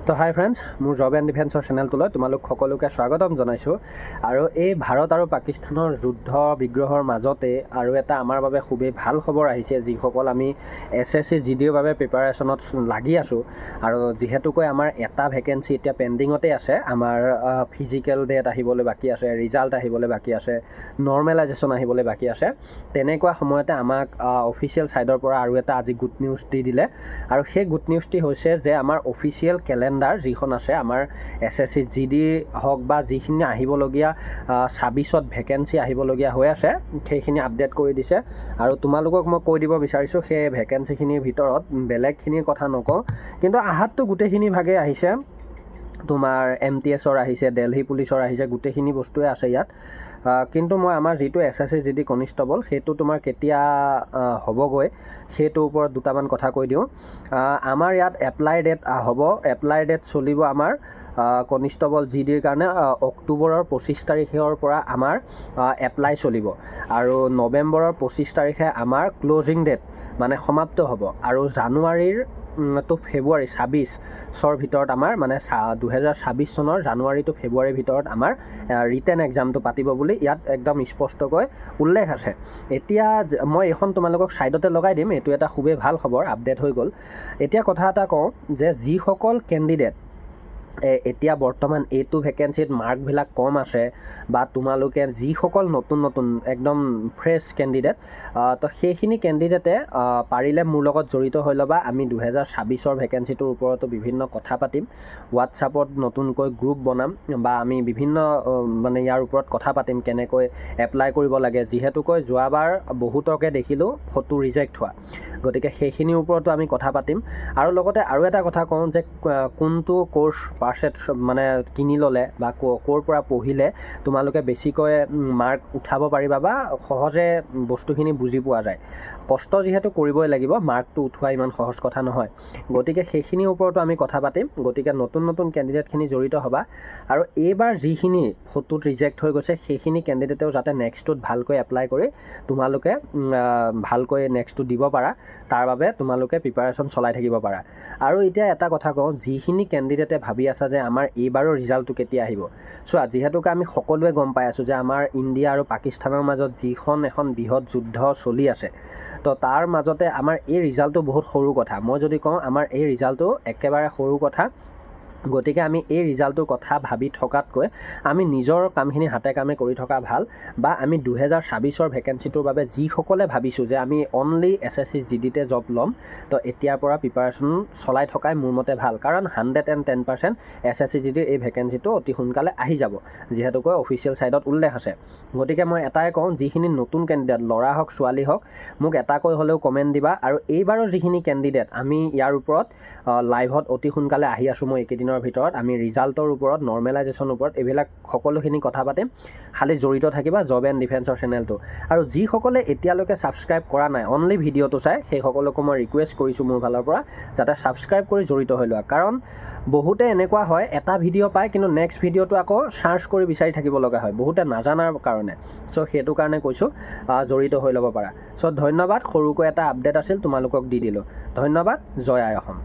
তো হাই ফ্ৰেণ্ডছ, মোৰ job and ডিফেন্সৰ চেনেলটোলৈ তোমালোক সকলোকে স্বাগতম জনাইছোঁ। আৰু এই ভাৰত আৰু পাকিস্তানৰ যুদ্ধ বিগ্ৰহৰ মাজতে আৰু এটা আমাৰ বাবে খুবেই ভাল খবৰ আহিছে, যিসকল আমি SSC GDৰ বাবে প্ৰিপাৰেশ্যনত লাগি আছোঁ। আৰু যিহেতুকৈ আমাৰ এটা ভেকেঞ্চি এতিয়া পেণ্ডিঙতে আছে, আমাৰ ফিজিকেল ডেট আহিবলৈ বাকী আছে, ৰিজাল্ট আহিবলৈ বাকী আছে, নৰ্মেলাইজেশ্যন আহিবলৈ বাকী আছে। তেনেকুৱা সময়তে আমাক অফিচিয়েল ছাইডৰ পৰা আৰু এটা আজি গুড নিউজ দি দিলে। আৰু সেই গুড নিউজটি হৈছে যে আমাৰ অফিচিয়েল কেলেণ্ডাৰ যিখন আছে আমাৰ SSC GD হওক বা যিখিনি আহিবলগীয়া 26ত ভেকেঞ্চি আহিবলগীয়া হৈ আছে, সেইখিনি আপডেট কৰি দিছে। আৰু তোমালোকক মই কৈ দিব বিচাৰিছোঁ, সেই ভেকেঞ্চিখিনিৰ ভিতৰত বেলেগখিনিৰ কথা নকওঁ, কিন্তু আহাতটো গোটেইখিনি ভাগে আহিছে। তোমাৰ MTSৰ আহিছে, দিল্লী পুলিচৰ আহিছে, গোটেইখিনি বস্তুৱে আছে ইয়াত। কিন্তু মই আমাৰ যিটো SSC GD কনিষ্টেবল সেইটো তোমাৰ কেতিয়া হ'বগৈ সেইটোৰ ওপৰত দুটামান কথা কৈ দিওঁ। আমাৰ ইয়াত এপ্লাই ডেট হ'ব, এপ্লাই ডেট চলিব আমাৰ কনিষ্টেবল GDৰ কাৰণে অক্টোবৰৰ 25 তাৰিখৰ পৰা আমাৰ এপ্লাই চলিব। আৰু নৱেম্বৰৰ 25 তাৰিখে আমাৰ ক্লজিং ডেট মানে সমাপ্ত হ'ব। আৰু জানুৱাৰীৰ তো ফেব্ৰুৱাৰী 26ৰ ভিতৰত আমাৰ মানে 2026 চনৰ জানুৱাৰী টু ফেব্ৰুৱাৰীৰ ভিতৰত আমাৰ ৰিটেন এক্সামটো পাতিব বুলি ইয়াত একদম স্পষ্টকৈ উল্লেখ আছে। এতিয়া মই এইখন তোমালোকক ছাইডতে লগাই দিম, এইটো এটা খুবেই ভাল খবৰ, আপডেট হৈ গ'ল। এতিয়া কথা এটা কওঁ যে যিসকল কেণ্ডিডেট এতিয়া বৰ্তমান এইটো ভেকেঞ্চিত মাৰ্কবিলাক কম আছে, বা তোমালোকে যিসকল নতুন একদম ফ্ৰেছ কেণ্ডিডেট, তো সেইখিনি কেণ্ডিডেটে পাৰিলে মোৰ লগত জড়িত হৈ ল'বা। আমি 2026ৰ ভেকেঞ্চিটোৰ ওপৰতো বিভিন্ন কথা পাতিম, হোৱাটছআপত নতুনকৈ গ্ৰুপ বনাম, বা আমি বিভিন্ন মানে ইয়াৰ ওপৰত কথা পাতিম কেনেকৈ এপ্লাই কৰিব লাগে। যিহেতুকৈ যোৱাবাৰ বহুতকে দেখিলোঁ ফটো ৰিজেক্ট হোৱা, গতিকে সেইখিনিৰ ওপৰতো আমি কথা পাতিম। আৰু লগতে আৰু এটা কথা কওঁ যে কোনটো কোৰ্চ পাৰ্চেট মানে কিনি ল'লে বা ক'ৰ পৰা পঢ়িলে তোমালোকে বেছিকৈ মাৰ্ক উঠাব পাৰিবা বা সহজে বস্তুখিনি বুজি পোৱা যায়। কষ্ট যিহেতু কৰিবই লাগিব, মাৰ্কটো উঠোৱা ইমান সহজ কথা নহয়, গতিকে সেইখিনিৰ ওপৰতো আমি কথা পাতিম। গতিকে নতুন কেণ্ডিডেটখিনি জড়িত হ'বা। আৰু এইবাৰ যিখিনি ফটোত ৰিজেক্ট হৈ গৈছে সেইখিনি কেণ্ডিডেটেও যাতে নেক্সটটোত ভালকৈ এপ্লাই কৰি তোমালোকে ভালকৈ নেক্সটটো দিব পাৰা, তাৰ বাবে তোমালোকে প্ৰিপাৰেশ্যন চলাই থাকিব পাৰা। আৰু এতিয়া এটা কথা কওঁ, যিখিনি কেণ্ডিডেটে ভাবি আছা যে আমাৰ এইবাৰৰ ৰিজাল্টটো কেতিয়া আহিব, চোৱা, যিহেতুকে আমি সকলোৱে গম পাই আছোঁ যে আমাৰ ইণ্ডিয়া আৰু পাকিস্তানৰ মাজত এখন বৃহৎ যুদ্ধ চলি আছে, তো তাৰ মাজতে আমাৰ এই ৰিজাল্টটো বহুত সৰু কথা। মই যদি কওঁ আমাৰ এই ৰিজাল্টটো একেবাৰে সৰু কথা, গতিকে আমি এই ৰিজাল্টটোৰ কথা ভাবি থকাতকৈ আমি নিজৰ কামখিনি হাতে কামে কৰি থকা ভাল। বা আমি 2026ৰ ভেকেঞ্চিটোৰ বাবে যিসকলে ভাবিছোঁ যে আমি অনলি SSC GDতে জব ল'ম, তো এতিয়াৰ পৰা প্ৰিপাৰেশ্যন চলাই থকাই মোৰ মতে ভাল। কাৰণ 110% SSC GDৰ এই ভেকেঞ্চিটো অতি সোনকালে আহি যাব, যিহেতুকৈ অফিচিয়েল ছাইডত উল্লেখ আছে। গতিকে মই এটাই কওঁ, যিখিনি নতুন কেণ্ডিডেট ল'ৰা হওক ছোৱালী হওক, মোক এটাকৈ হ'লেও কমেণ্ট দিবা। আৰু এইবাৰৰ যিখিনি কেণ্ডিডেট আমি ইয়াৰ ওপৰত লাইভত অতি সোনকালে আহি আছোঁ, মই এইকেইদিনৰ ভিতৰত আমি ৰিজাল্টৰ ওপৰত, নৰ্মেলাইজেশ্যনৰ ওপৰত, এইবিলাক সকলোখিনি কথা পাতিম। খালি জড়িত থাকিবা জব এণ্ড ডিফেন্সৰ চেনেলটো। আৰু যিসকলে এতিয়ালৈকে ছাবস্ক্ৰাইব কৰা নাই, অনলি ভিডিঅ'টো চাই, সেইসকলকো মই ৰিকুৱেষ্ট কৰিছোঁ মোৰ ফালৰ পৰা যাতে ছাবস্ক্ৰাইব কৰি জড়িত হৈ লোৱা। কাৰণ বহুতে এনেকুৱা হয়, এটা ভিডিঅ' পায় কিন্তু নেক্সট ভিডিঅ'টো আকৌ চাৰ্চ কৰি বিচাৰি থাকিব লগা হয়, বহুতে নাজানাৰ কাৰণে। চ' সেইটো কাৰণে কৈছোঁ জড়িত হৈ ল'ব পাৰা। চ' ধন্যবাদ, সৰুকৈ এটা আপডেট আছিল তোমালোকক দি দিলোঁ। ধন্যবাদ, জয় আই অসম।